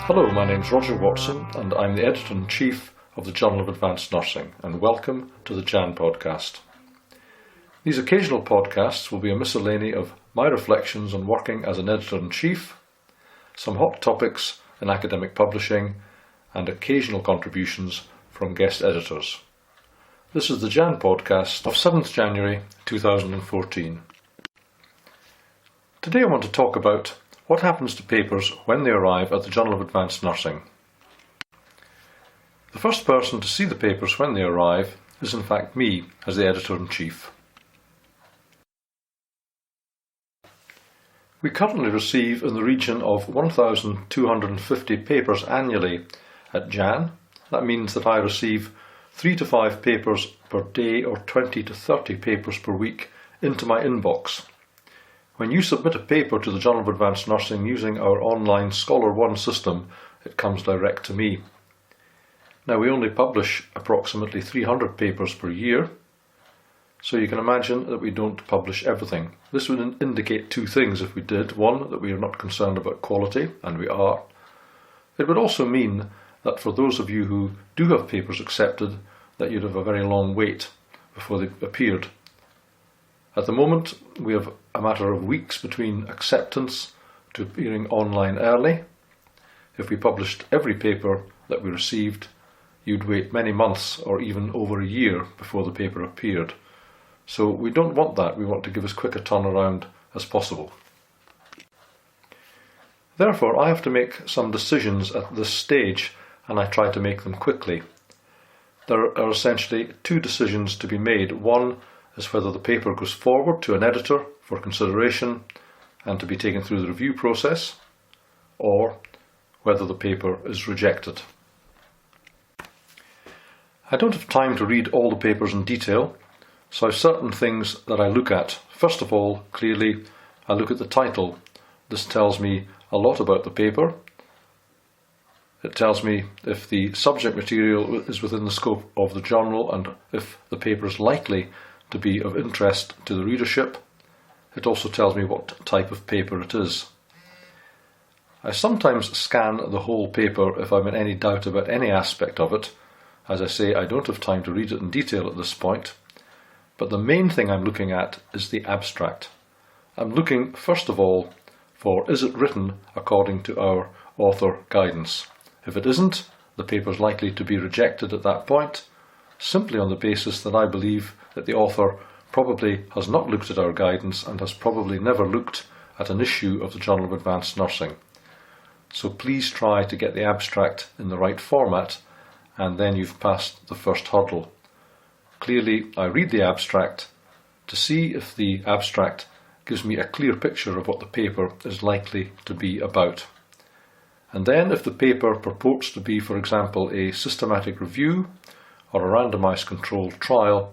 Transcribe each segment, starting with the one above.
Hello, my name's Roger Watson and I'm the Editor-in-Chief of the Journal of Advanced Nursing, and welcome to the JAN podcast. These occasional podcasts will be a miscellany of my reflections on working as an Editor-in-Chief, some hot topics in academic publishing, and occasional contributions from guest editors. This is the JAN podcast of 7th January 2014. Today I want to talk about what happens to papers when they arrive at the Journal of Advanced Nursing. The first person to see the papers when they arrive is in fact me as the Editor-in-Chief. We currently receive in the region of 1,250 papers annually at JAN. That means that I receive 3 to 5 papers per day or 20 to 30 papers per week into my inbox. When you submit a paper to the Journal of Advanced Nursing using our online Scholar One system, it comes direct to me. Now, we only publish approximately 300 papers per year, so you can imagine that we don't publish everything. This would indicate two things if we did. One, that we are not concerned about quality, and we are. It would also mean that for those of you who do have papers accepted, that you'd have a very long wait before they appeared. At the moment, we have a matter of weeks between acceptance to appearing online early. If we published every paper that we received, you'd wait many months or even over a year before the paper appeared. So we don't want that. We want to give as quick a turnaround as possible. Therefore, I have to make some decisions at this stage, and I try to make them quickly. There are essentially two decisions to be made. One is whether the paper goes forward to an editor for consideration and to be taken through the review process, or whether the paper is rejected. I don't have time to read all the papers in detail, so I have certain things that I look at. First of all, clearly, I look at the title. This tells me a lot about the paper. It tells me if the subject material is within the scope of the journal and if the paper is likely to be of interest to the readership. It also tells me what type of paper it is. I sometimes scan the whole paper if I'm in any doubt about any aspect of it. As I say, I don't have time to read it in detail at this point. But the main thing I'm looking at is the abstract. I'm looking, first of all, for is it written according to our author guidance. If it isn't, the paper is likely to be rejected at that point, simply on the basis that I believe that the author probably has not looked at our guidance and has probably never looked at an issue of the Journal of Advanced Nursing. So please try to get the abstract in the right format, and then you've passed the first hurdle. Clearly, I read the abstract to see if the abstract gives me a clear picture of what the paper is likely to be about. And then if the paper purports to be, for example, a systematic review or a randomized controlled trial,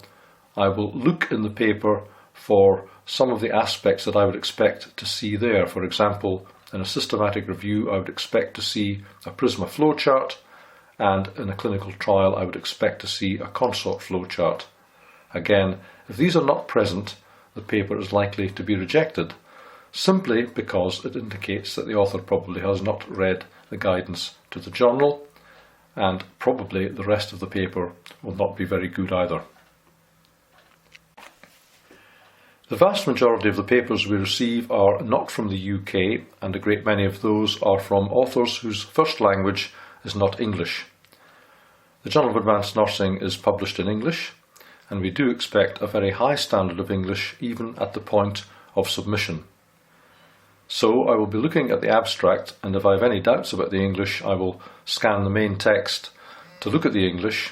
I will look in the paper for some of the aspects that I would expect to see there. For example, in a systematic review, I would expect to see a PRISMA flowchart, and in a clinical trial, I would expect to see a consort flowchart. Again, if these are not present, the paper is likely to be rejected, simply because it indicates that the author probably has not read the guidance to the journal, and probably the rest of the paper will not be very good either. The vast majority of the papers we receive are not from the UK, and a great many of those are from authors whose first language is not English. The Journal of Advanced Nursing is published in English, and we do expect a very high standard of English even at the point of submission. So I will be looking at the abstract, and if I have any doubts about the English, I will scan the main text to look at the English,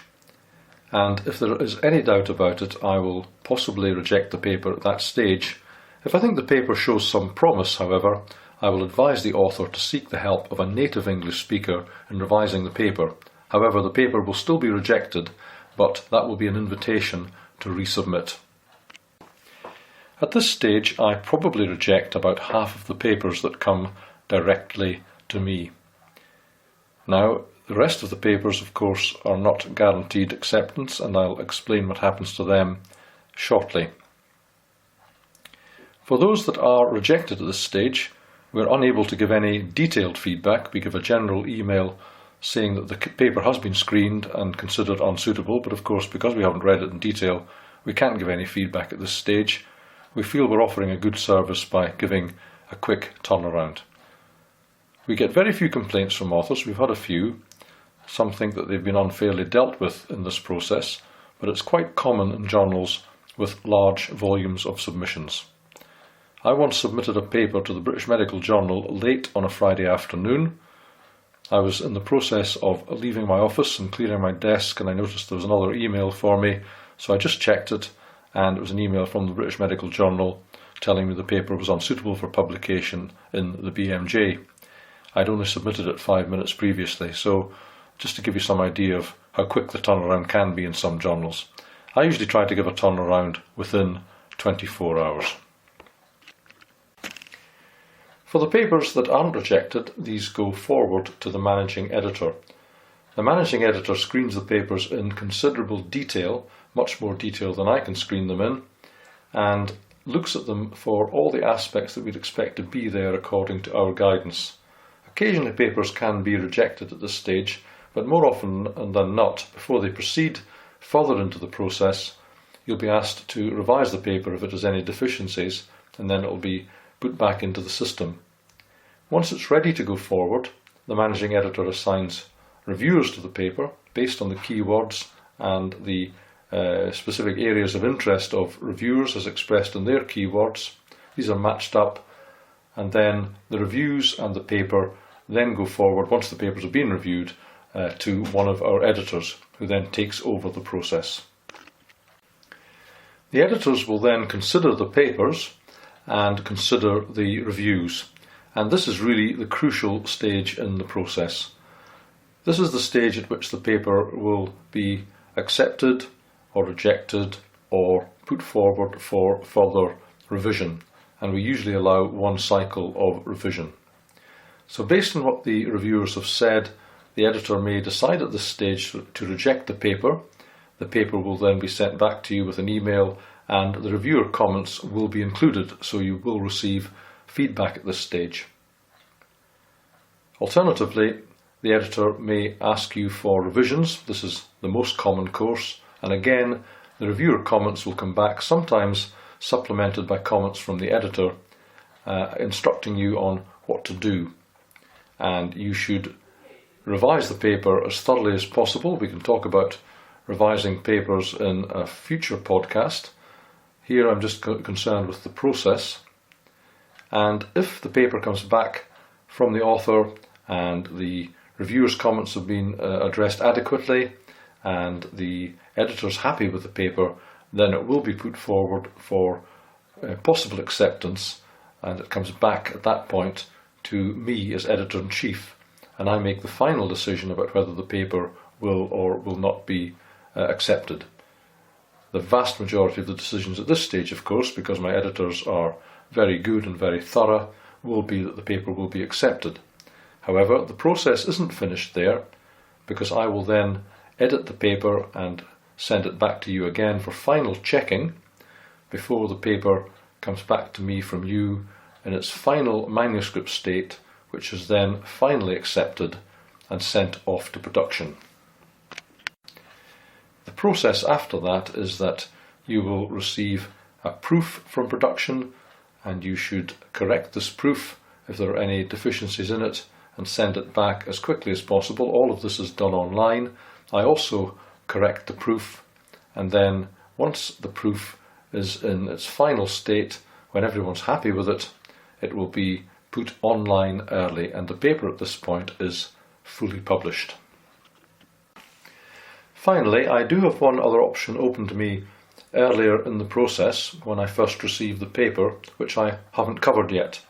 and if there is any doubt about it, I will possibly reject the paper at that stage. If I think the paper shows some promise, however, I will advise the author to seek the help of a native English speaker in revising the paper. However, the paper will still be rejected, but that will be an invitation to resubmit. At this stage, I probably reject about half of the papers that come directly to me. Now, the rest of the papers, of course, are not guaranteed acceptance, and I'll explain what happens to them shortly. For those that are rejected at this stage, We're unable to give any detailed feedback. We give a general email saying that the paper has been screened and considered unsuitable, but of course, because we haven't read it in detail, we can't give any feedback at this stage. We feel we're offering a good service by giving a quick turnaround. We get very few complaints from authors. We've had a few. Some think that they've been unfairly dealt with in this process, but it's quite common in journals with large volumes of submissions. I once submitted a paper to the British Medical Journal late on a Friday afternoon. I was in the process of leaving my office and clearing my desk, and I noticed there was another email for me, so I just checked it, and it was an email from the British Medical Journal telling me the paper was unsuitable for publication in the BMJ. I'd only submitted it 5 minutes previously, so just to give you some idea of how quick the turnaround can be in some journals. I usually try to give a turnaround within 24 hours. For the papers that aren't rejected, these go forward to the managing editor. The managing editor screens the papers in considerable detail, much more detail than I can screen them in, and looks at them for all the aspects that we'd expect to be there according to our guidance. Occasionally papers can be rejected at this stage, but more often than not, before they proceed further into the process, you'll be asked to revise the paper if it has any deficiencies, and then it will be put back into the system. Once it's ready to go forward, the managing editor assigns reviewers to the paper based on the keywords and the specific areas of interest of reviewers as expressed in their keywords. These are matched up, and then the reviews and the paper then go forward, once the papers have been reviewed, to one of our editors, who then takes over the process. The editors will then consider the papers and consider the reviews, and this is really the crucial stage in the process. This is the stage at which the paper will be accepted or rejected or put forward for further revision, and we usually allow one cycle of revision. So based on what the reviewers have said, the editor may decide at this stage to reject the paper. The paper will then be sent back to you with an email, and the reviewer comments will be included, so you will receive feedback at this stage. Alternatively, the editor may ask you for revisions. This is the most common course, and again the reviewer comments will come back, sometimes supplemented by comments from the editor instructing you on what to do, and you should revise the paper as thoroughly as possible. We can talk about revising papers in a future podcast. Here I'm just concerned with the process, and if the paper comes back from the author and the reviewer's comments have been addressed adequately and the editor's happy with the paper, then it will be put forward for possible acceptance, and it comes back at that point to me as editor-in-chief, and I make the final decision about whether the paper will or will not be accepted. The vast majority of the decisions at this stage, of course, because my editors are very good and very thorough, will be that the paper will be accepted. However, the process isn't finished there, because I will then edit the paper and send it back to you again for final checking before the paper comes back to me from you in its final manuscript state, which is then finally accepted and sent off to production. The process after that is that you will receive a proof from production, and you should correct this proof if there are any deficiencies in it and send it back as quickly as possible. All of this is done online. I also correct the proof, and then once the proof is in its final state, when everyone's happy with it, it will be put online early, and the paper at this point is fully published. Finally, I do have one other option open to me earlier in the process when I first received the paper, which I haven't covered yet.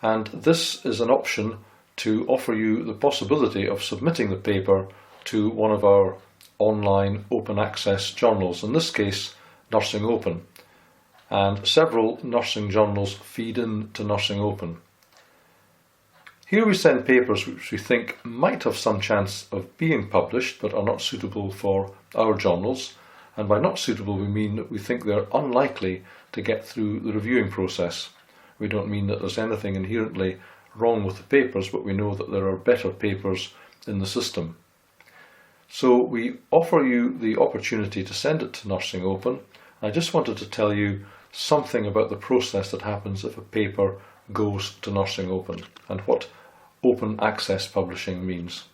And this is an option to offer you the possibility of submitting the paper to one of our online open access journals, in this case Nursing Open. And several nursing journals feed in to Nursing Open. Here we send papers which we think might have some chance of being published but are not suitable for our journals, and by not suitable we mean that we think they're unlikely to get through the reviewing process. We don't mean that there's anything inherently wrong with the papers, but we know that there are better papers in the system. So we offer you the opportunity to send it to Nursing Open. I just wanted to tell you something about the process that happens if a paper goes to Nursing Open and what open access publishing means.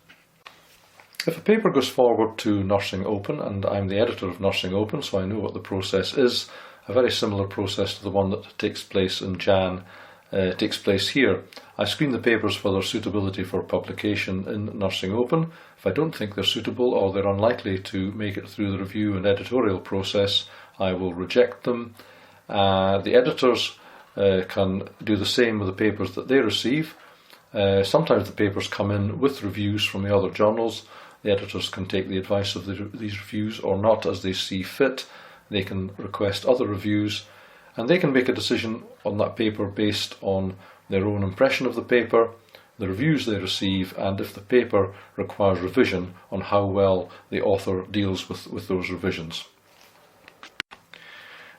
If a paper goes forward to Nursing Open, and I'm the editor of Nursing Open, so I know what the process is, a very similar process to the one that takes place in Jan takes place here. I screen the papers for their suitability for publication in Nursing Open. If I don't think they're suitable or they're unlikely to make it through the review and editorial process, I will reject them. The editors can do the same with the papers that they receive. Sometimes the papers come in with reviews from the other journals. The editors can take the advice of these reviews or not as they see fit. They can request other reviews, and they can make a decision on that paper based on their own impression of the paper, the reviews they receive, and if the paper requires revision, on how well the author deals with those revisions.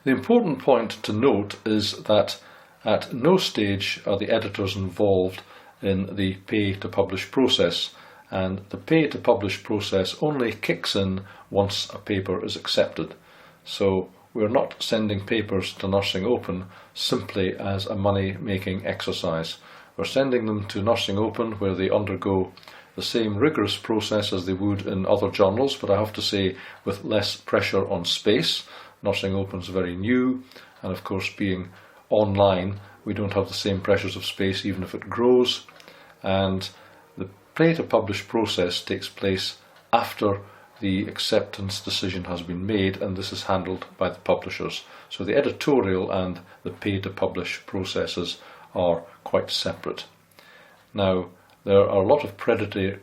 The important point to note is that at no stage are the editors involved in the pay to publish process, and the pay to publish process only kicks in once a paper is accepted. So we're not sending papers to Nursing Open simply as a money-making exercise. We're sending them to Nursing Open where they undergo the same rigorous process as they would in other journals, but I have to say with less pressure on space. Nursing Open's very new, and of course being online, we don't have the same pressures of space even if it grows. And the pay to publish process takes place after the acceptance decision has been made, and this is handled by the publishers. So the editorial and the pay to publish processes are quite separate. Now, there are a lot of predatory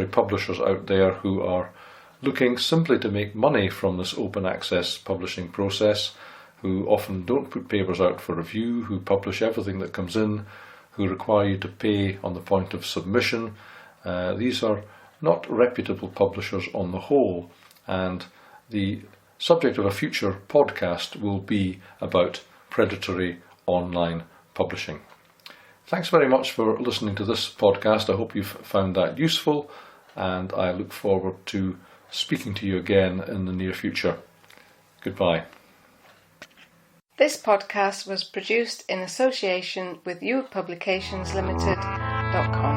publishers out there who are looking simply to make money from this open access publishing process, who often don't put papers out for review, who publish everything that comes in, who require you to pay on the point of submission. These are not reputable publishers on the whole, and the subject of a future podcast will be about predatory online publishing. Thanks very much for listening to this podcast. I hope you've found that useful, and I look forward to speaking to you again in the near future. Goodbye. This podcast was produced in association with youpublicationslimited.com.